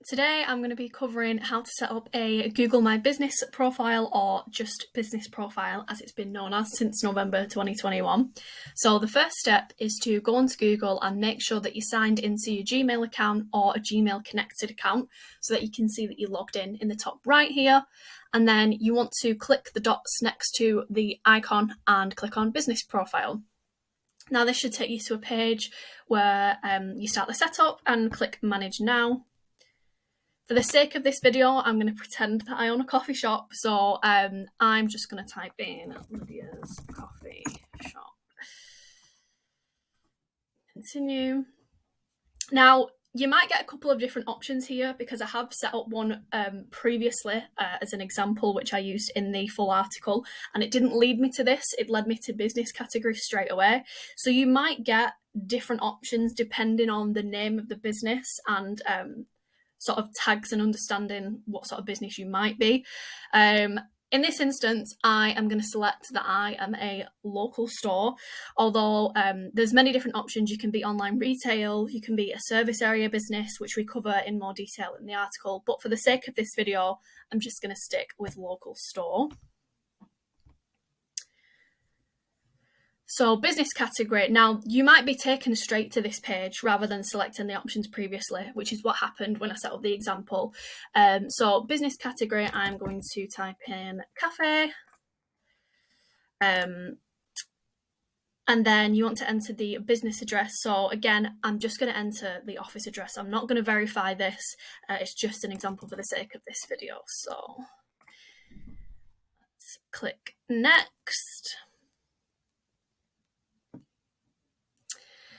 Today I'm going to be covering how to set up a Google My Business profile, or just business profile as it's been known as since November 2021. So the first step is to go onto Google and make sure that you're signed into your Gmail account or a Gmail connected account so that you can see that you're logged in the top right here. And then you want to click the dots next to the icon and click on business profile. Now this should take you to a page where you start the setup and click manage now. For the sake of this video, I'm going to pretend that I own a coffee shop, so I'm just going to type in Lydia's coffee shop. Continue. Now, you might get a couple of different options here because I have set up one previously as an example, which I used in the full article, and it didn't lead me to this. It led me to business category straight away. So you might get different options depending on the name of the business and sort of tags and understanding what sort of business you might be. In this instance, I am going to select that I am a local store, although there's many different options. You can be online retail, you can be a service area business, which we cover in more detail in the article. But for the sake of this video, I'm just going to stick with local store. So business category. Now you might be taken straight to this page rather than selecting the options previously, which is what happened when I set up the example. So business category, I'm going to type in cafe. And then you want to enter the business address. So again, I'm just going to enter the office address. I'm not going to verify this. It's just an example for the sake of this video. So let's click next.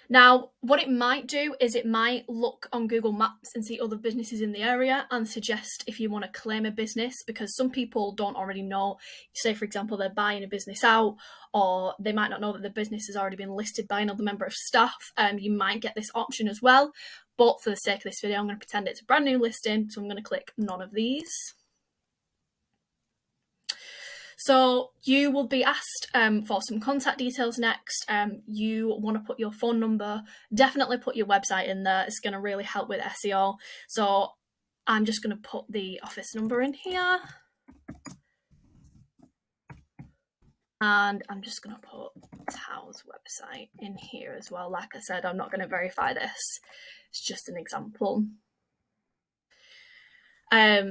Now, what it might do is it might look on Google Maps and see other businesses in the area and suggest if you want to claim a business, because some people don't already know. Say, for example, they're buying a business out, or they might not know that the business has already been listed by another member of staff. You might get this option as well. But for the sake of this video, I'm going to pretend it's a brand new listing. So I'm going to click none of these. So you will be asked for some contact details next. You want to put your phone number, definitely put your website in there. It's going to really help with SEO. So I'm just going to put the office number in here. And I'm just going to put Tao's website in here as well. Like I said, I'm not going to verify this. It's just an example.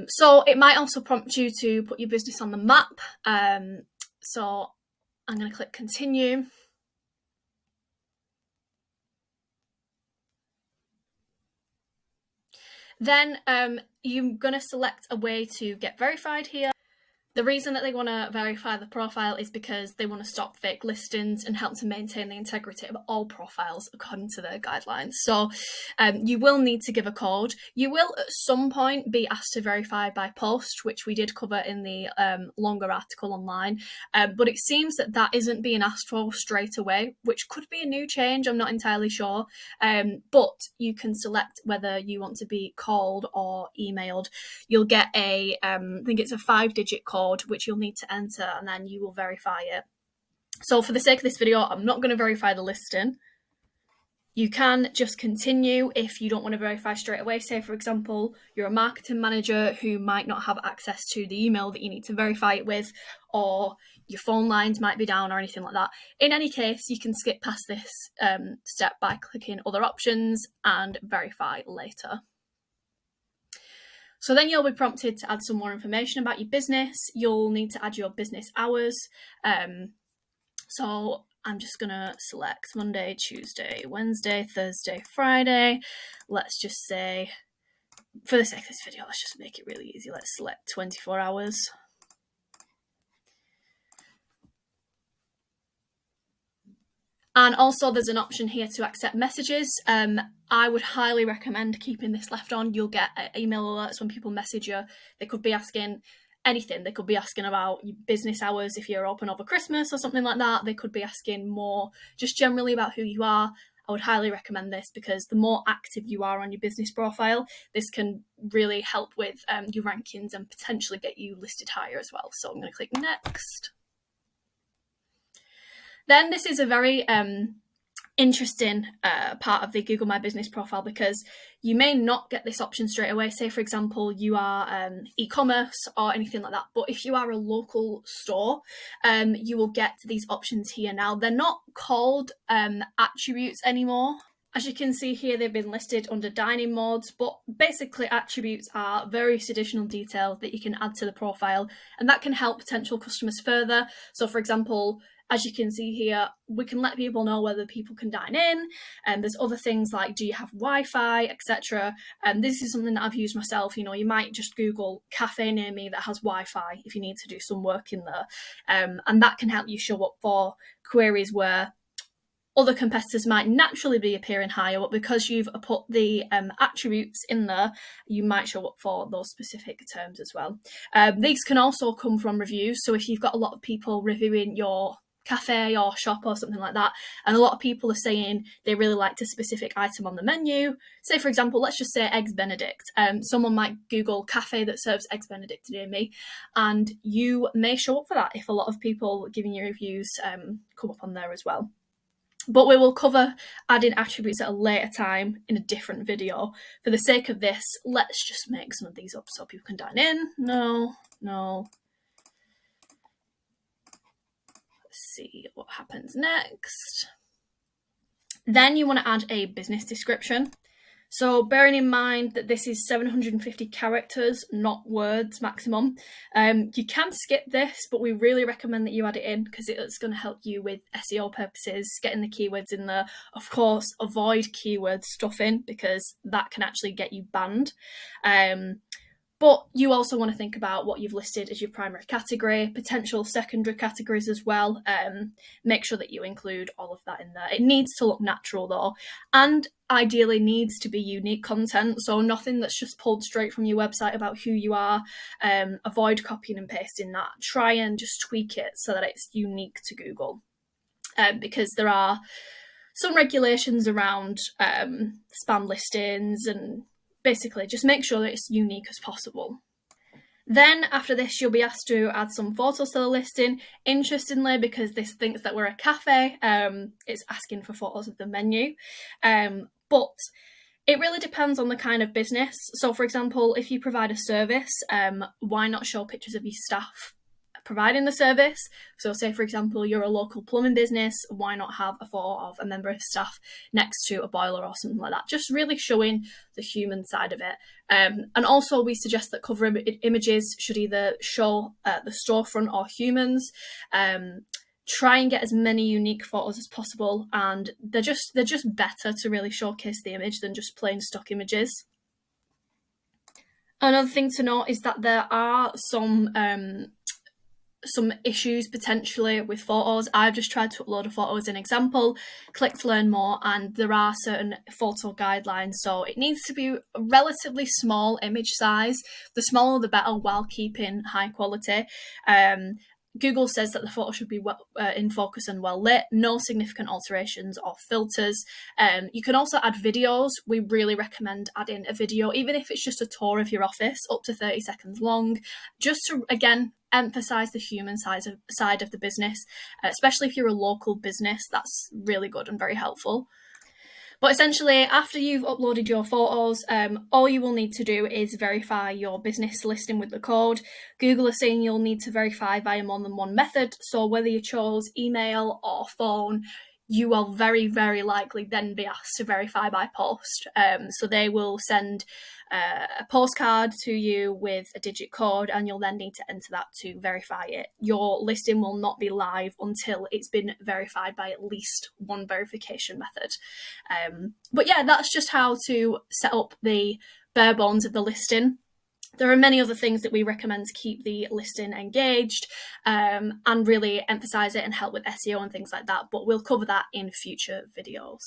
So it might also prompt you to put your business on the map. So I'm going to click continue. Then you're going to select a way to get verified here. The reason that they want to verify the profile is because they want to stop fake listings and help to maintain the integrity of all profiles according to their guidelines. So you will need to give a code. You will at some point be asked to verify by post, which we did cover in the longer article online. But it seems that that isn't being asked for straight away, which could be a new change. I'm not entirely sure. But you can select whether you want to be called or emailed. You'll get a, I think it's a 5-digit code, which you'll need to enter, and then you will verify it. So for the sake of this video, I'm not going to verify the listing. You can just continue if you don't want to verify straight away. Say, for example, you're a marketing manager who might not have access to the email that you need to verify it with, or your phone lines might be down or anything like that. In any case, you can skip past this step by clicking other options and verify later. So then you'll be prompted to add some more information about your business. You'll need to add your business hours. So I'm just going to select Monday, Tuesday, Wednesday, Thursday, Friday. Let's just say, for the sake of this video, let's just make it really easy. Let's select 24 hours. And also there's an option here to accept messages. I would highly recommend keeping this left on. You'll get email alerts when people message you. They could be asking anything. They could be asking about your business hours if you're open over Christmas or something like that. They could be asking more just generally about who you are. I would highly recommend this because the more active you are on your business profile, this can really help with your rankings and potentially get you listed higher as well. So I'm going to click next. Then this is a very interesting part of the Google My Business profile, because you may not get this option straight away. Say, for example, you are e-commerce or anything like that, but if you are a local store, you will get these options here now. They're not called attributes anymore. As you can see here, they've been listed under dining modes, but basically attributes are various additional details that you can add to the profile, and that can help potential customers further. So for example, as you can see here, we can let people know whether people can dine in, and there's other things like, do you have Wi-Fi, etc. And this is something that I've used myself. You know, you might just Google cafe near me that has Wi-Fi if you need to do some work in there, and that can help you show up for queries where other competitors might naturally be appearing higher, but because you've put the attributes in there, you might show up for those specific terms as well. These can also come from reviews. So if you've got a lot of people reviewing your cafe or shop or something like that, and a lot of people are saying they really liked a specific item on the menu, say for example, let's just say eggs benedict, someone might Google cafe that serves eggs benedict near me, and you may show up for that if a lot of people giving you reviews come up on there as well. But we will cover adding attributes at a later time in a different video. For the sake of this, let's just make some of these up so people can dine in. No. Let's see what happens next. Then you want to add a business description. So bearing in mind that this is 750 characters, not words maximum, you can skip this, but we really recommend that you add it in because it's going to help you with SEO purposes, getting the keywords in there. Of course, avoid keyword stuffing because that can actually get you banned. But you also want to think about what you've listed as your primary category, potential secondary categories as well. Make sure that you include all of that in there. It needs to look natural though, and ideally needs to be unique content. So nothing that's just pulled straight from your website about who you are. Avoid copying and pasting that. Try and just tweak it so that it's unique to Google. Because there are some regulations around spam listings, and basically just make sure that it's unique as possible. Then after this, you'll be asked to add some photos to the listing. Interestingly, because this thinks that we're a cafe, it's asking for photos of the menu. But it really depends on the kind of business. So for example, if you provide a service, why not show pictures of your staff providing the service? So say for example you're a local plumbing business, why not have a photo of a member of staff next to a boiler or something like that, just really showing the human side of it. And also we suggest that cover images should either show the storefront or humans. Try and get as many unique photos as possible, and they're just better to really showcase the image than just plain stock images. Another thing to note is that there are some issues potentially with photos. I've just tried to upload a photo as an example, click to learn more, and there are certain photo guidelines. So it needs to be a relatively small image size. The smaller the better, while keeping high quality. Google says that the photo should be in focus and well lit, no significant alterations or filters. You can also add videos. We really recommend adding a video, even if it's just a tour of your office, up to 30 seconds long, just to, again, emphasize the human side of the business, especially if you're a local business. That's really good and very helpful. But essentially, after you've uploaded your photos, all you will need to do is verify your business listing with the code. Google is saying you'll need to verify via more than one method. So whether you chose email or phone, you will very, very likely then be asked to verify by post. So they will send a postcard to you with a digit code, and you'll then need to enter that to verify it. Your listing will not be live until it's been verified by at least one verification method. But yeah, that's just how to set up the bare bones of the listing. There are many other things that we recommend to keep the listing engaged and really emphasize it and help with SEO and things like that, but we'll cover that in future videos.